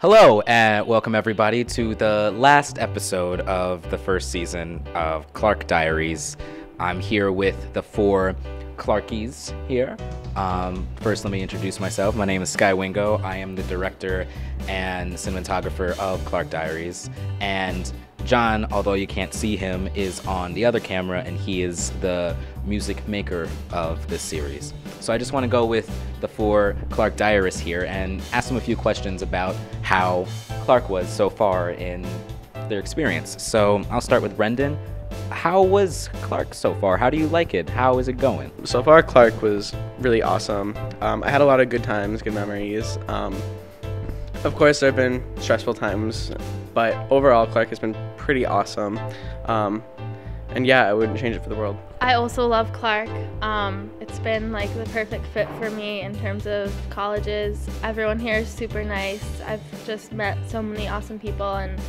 Hello, and welcome everybody to the last episode of the first season of Clark Diaries. I'm here with the four Clarkies here. First, let me introduce myself. My name is Sky Wingo. I am the director and cinematographer of Clark Diaries. And John, although you can't see him, is on the other camera, and he is the music maker of this series. So I just want to go with the four Clark Diarists here and ask them a few questions about how Clark was so far in their experience. So I'll start with Brendan. How was Clark so far? How do you like it? How is it going? So far, Clark was really awesome. I had a lot of good times, good memories. Of course, there have been stressful times, but overall, Clark has been pretty awesome. And yeah, I wouldn't change it for the world. I also love Clark. It's been like the perfect fit for me in terms of colleges. Everyone here is super nice. I've just met so many awesome people, and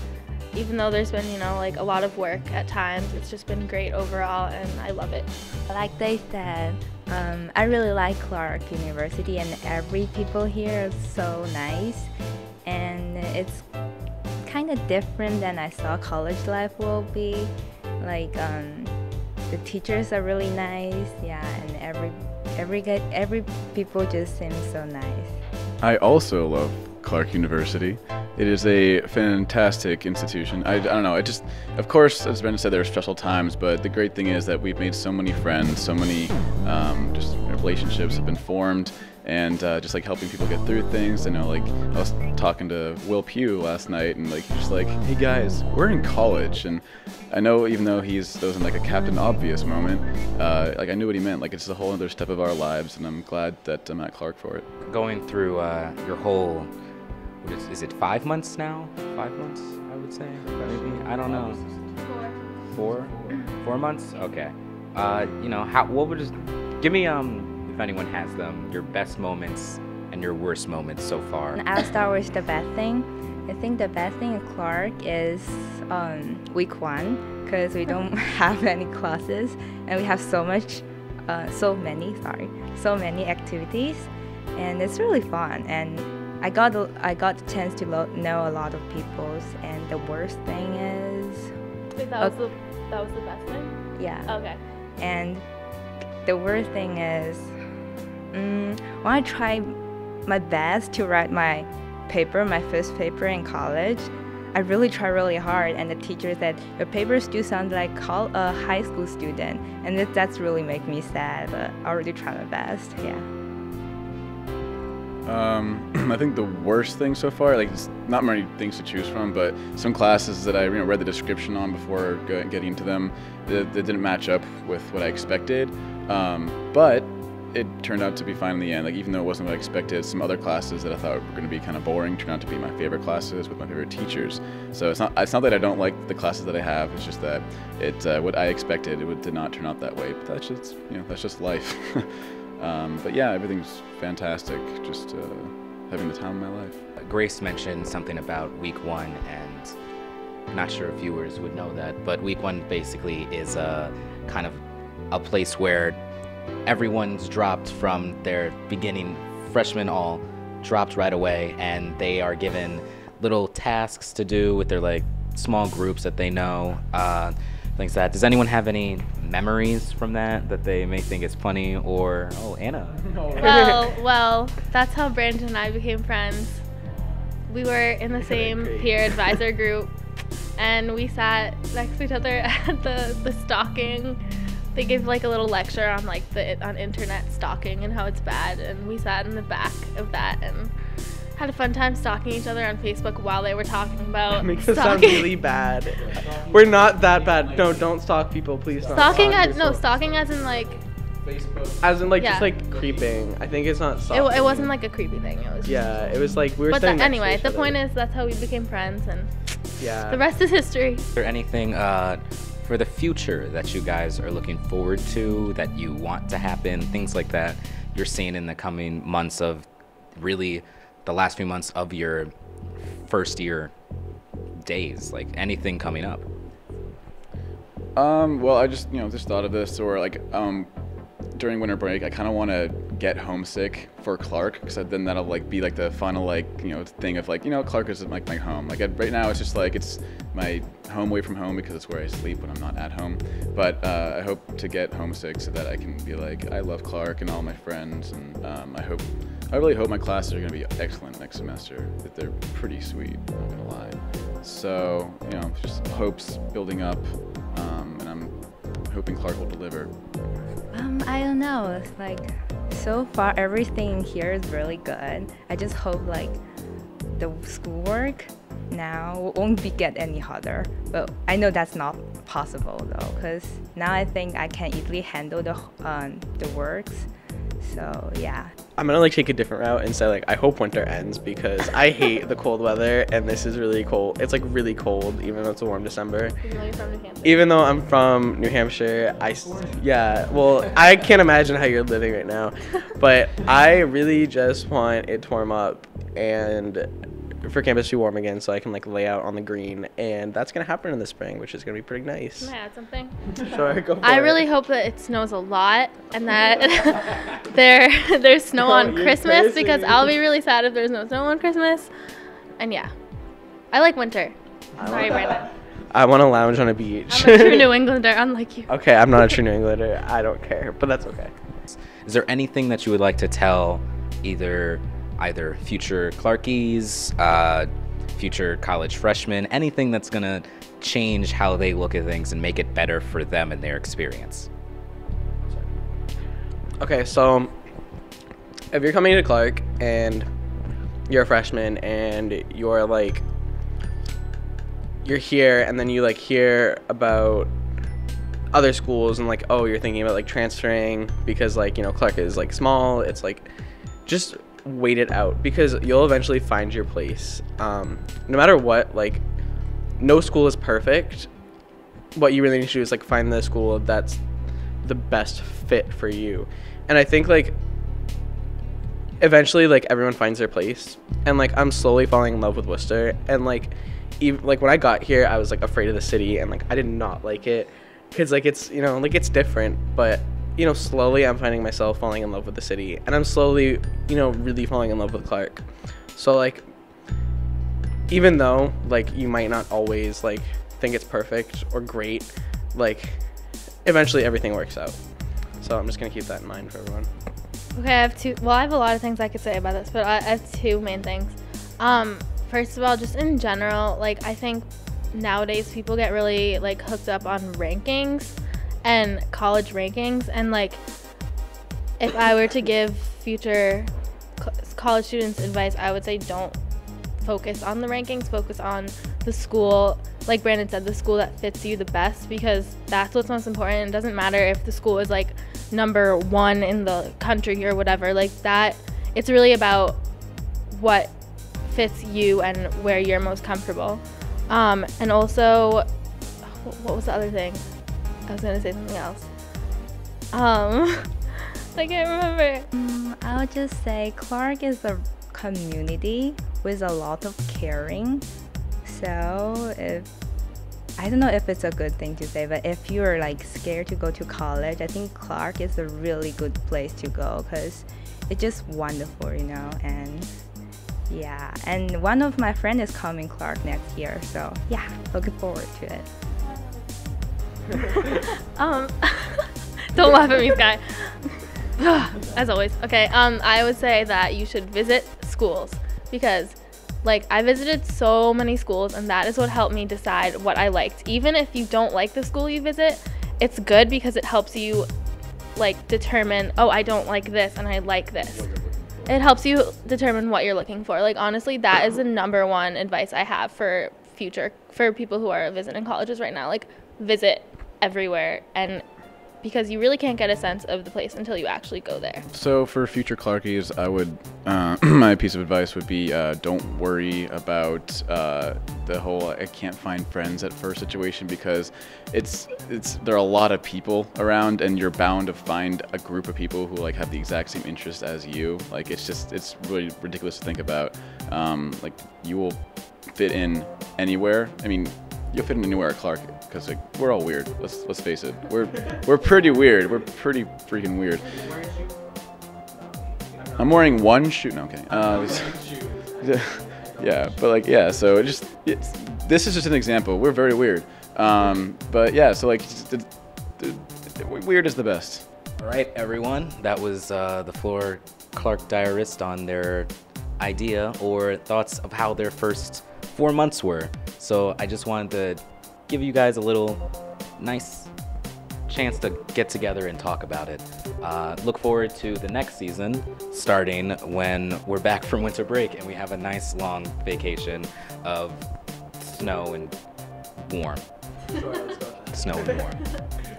even though there's been, like a lot of work at times, it's just been great overall, and I love it. Like they said, I really like Clark University, and every people here is so nice, and it's kind of different than I thought college life will be. Like the teachers are really nice, yeah, and every people just seem so nice. I also love Clark University. It is a fantastic institution. I don't know, of course, as Brendan said, there are stressful times, but the great thing is that we've made so many friends, so many just relationships have been formed, and just like helping people get through things. I know, like, I was talking to Will Pugh last night, and like, he's just like, hey guys, we're in college, and I know even though there wasn't like a Captain Obvious moment, like I knew what he meant. Like, it's a whole other step of our lives, and I'm glad that I'm at Clark for it. Going through your whole, is it 5 months now? 5 months, I would say, maybe? I don't know. 4 months? Okay. Give me, if anyone has them, your best moments and your worst moments so far. I'll start with the bad thing. I think the bad thing in Clark is week 1, because we don't have any classes, and we have so many activities, and it's really fun. And I got the chance to know a lot of people. And the worst thing is, Wait, that was the best thing? Yeah. Okay. And the worst thing is, when I try my best to write my first paper in college, I really try really hard, and the teacher said, your papers do sound like a high school student, and that's really make me sad, but I already try my best, yeah. I think the worst thing so far, like, it's not many things to choose from, but some classes that I read the description on before getting into them, they didn't match up with what I expected, but it turned out to be fine in the end. Like, even though it wasn't what I expected, some other classes that I thought were going to be kind of boring turned out to be my favorite classes with my favorite teachers. So it's not that I don't like the classes that I have. It's just that what I expected, did not turn out that way. But that's just life. But yeah, everything's fantastic. Just having the time of my life. Grace mentioned something about week 1, and I'm not sure if viewers would know that, but week 1 basically is a kind of a place where everyone's dropped from their beginning, freshmen all dropped right away, and they are given little tasks to do with their like small groups that they know, things like that. Does anyone have any memories from that they may think is funny? Or Anna? Well, that's how Brandon and I became friends. We were in the same peer advisor group, and we sat next to each other at the stalking. They gave like a little lecture on on internet stalking and how it's bad, and we sat in the back of that and had a fun time stalking each other on Facebook while they were talking about That makes it sound really bad. We're not that bad. No, don't stalk people, please. Stalking as in like Facebook. As in like just like creeping. I think it's not stalking. It wasn't like a creepy thing. It was it was like we were. But sitting anyway, next to the each point other. is that's how we became friends, and Yeah. the rest is history. Is there anything for the future that you guys are looking forward to, that you want to happen, things like that you're seeing in the coming months of really the last few months of your first year days, like anything coming up? Well, I just thought of this, or like during winter break, I kind of want to get homesick for Clark, because then that'll like be like the final like thing of like Clark is like my home. Like right now it's just like it's my home away from home because it's where I sleep when I'm not at home. But I hope to get homesick so that I can be like, I love Clark and all my friends, and I really hope my classes are going to be excellent next semester. That they're pretty sweet, I'm not gonna lie. So just hopes building up, and I'm hoping Clark will deliver. I don't know. It's like so far everything here is really good. I just hope like the schoolwork now won't get any harder. But I know that's not possible though, because now I think I can easily handle the works. So yeah. I'm gonna like take a different route and say like I hope winter ends, because I hate the cold weather, and this is really cold. It's like really cold even though it's a warm December. Even though you're from New Hampshire. Even though I'm from New Hampshire, well, I can't imagine how you're living right now, but I really just want it to warm up and for campus to be warm again, so I can like lay out on the green, and that's gonna happen in the spring, which is gonna be pretty nice. Can I add something? Sure, go for I it. really hope that it snows a lot and that there's snow on you're Christmas, crazy. because I'll be really sad if there's no snow on Christmas. And yeah, I like winter. Sorry, Brandon. I want to lounge on a beach. I'm a true New Englander, unlike you. Okay, I'm not a true New Englander. I don't care, but that's okay. Is there anything that you would like to tell either future Clarkies, future college freshmen, anything that's gonna change how they look at things and make it better for them and their experience? Okay, so if you're coming to Clark and you're a freshman and you're here and then you like hear about other schools and like, oh, you're thinking about like transferring because like, Clark is like small, it's like just wait it out, because you'll eventually find your place. No matter what, like no school is perfect. What you really need to do is like find the school that's the best fit for you. And I think like eventually like everyone finds their place, and like I'm slowly falling in love with Worcester, and like even like when I got here I was like afraid of the city, and like I did not like it because like it's like it's different, but slowly I'm finding myself falling in love with the city, and I'm slowly really falling in love with Clark. So like even though like you might not always like think it's perfect or great, like eventually everything works out. So I'm just gonna keep that in mind for everyone. Okay, I have a lot of things I could say about this, but I have two main things. First of all, just in general, like I think nowadays people get really like hooked up on rankings and college rankings, and like if I were to give future college students advice, I would say don't focus on the rankings, focus on the school, like Brandon said, the school that fits you the best, because that's what's most important. It doesn't matter if the school is like number 1 in the country or whatever, like that. It's really about what fits you and where you're most comfortable. And also, what was the other thing? I was gonna say something else. I can't remember. I would just say Clark is a community with a lot of caring. So I don't know if it's a good thing to say, but if you're like scared to go to college, I think Clark is a really good place to go, because it's just wonderful, and yeah. And one of my friends is coming Clark next year, so yeah, looking forward to it. Don't laugh at me, Sky. As always. Okay, I would say that you should visit schools, because like I visited so many schools, and that is what helped me decide what I liked. Even if you don't like the school you visit, it's good because it helps you like determine, oh, I don't like this and I like this. It helps you determine what you're looking for. Like honestly, that is the number one advice I have for people who are visiting colleges right now. Like visit everywhere, and because you really can't get a sense of the place until you actually go there. So for future Clarkies, I would, my piece of advice would be don't worry about the whole I can't find friends at first situation, because there are a lot of people around, and you're bound to find a group of people who like have the exact same interest as you. Like it's really ridiculous to think about. Like you will fit in anywhere. I mean, you'll fit in anywhere at Clark because like we're all weird. Let's face it. We're pretty weird. We're pretty freaking weird. I'm wearing one shoe. No, okay. Yeah, but like yeah. So this is just an example. We're very weird. But yeah. So like weird is the best. All right, everyone. That was the floor Clark Diarist on their idea or thoughts of how their first 4 months were. So I just wanted to give you guys a little nice chance to get together and talk about it. Look forward to the next season starting when we're back from winter break and we have a nice long vacation of snow and warm. Snow and warm.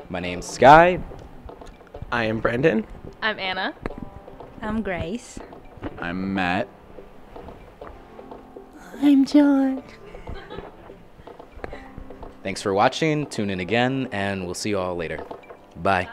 My name's Sky. I am Brandon. I'm Anna. I'm Grace. I'm Matt. I'm John. Thanks for watching. Tune in again, and we'll see you all later. Bye.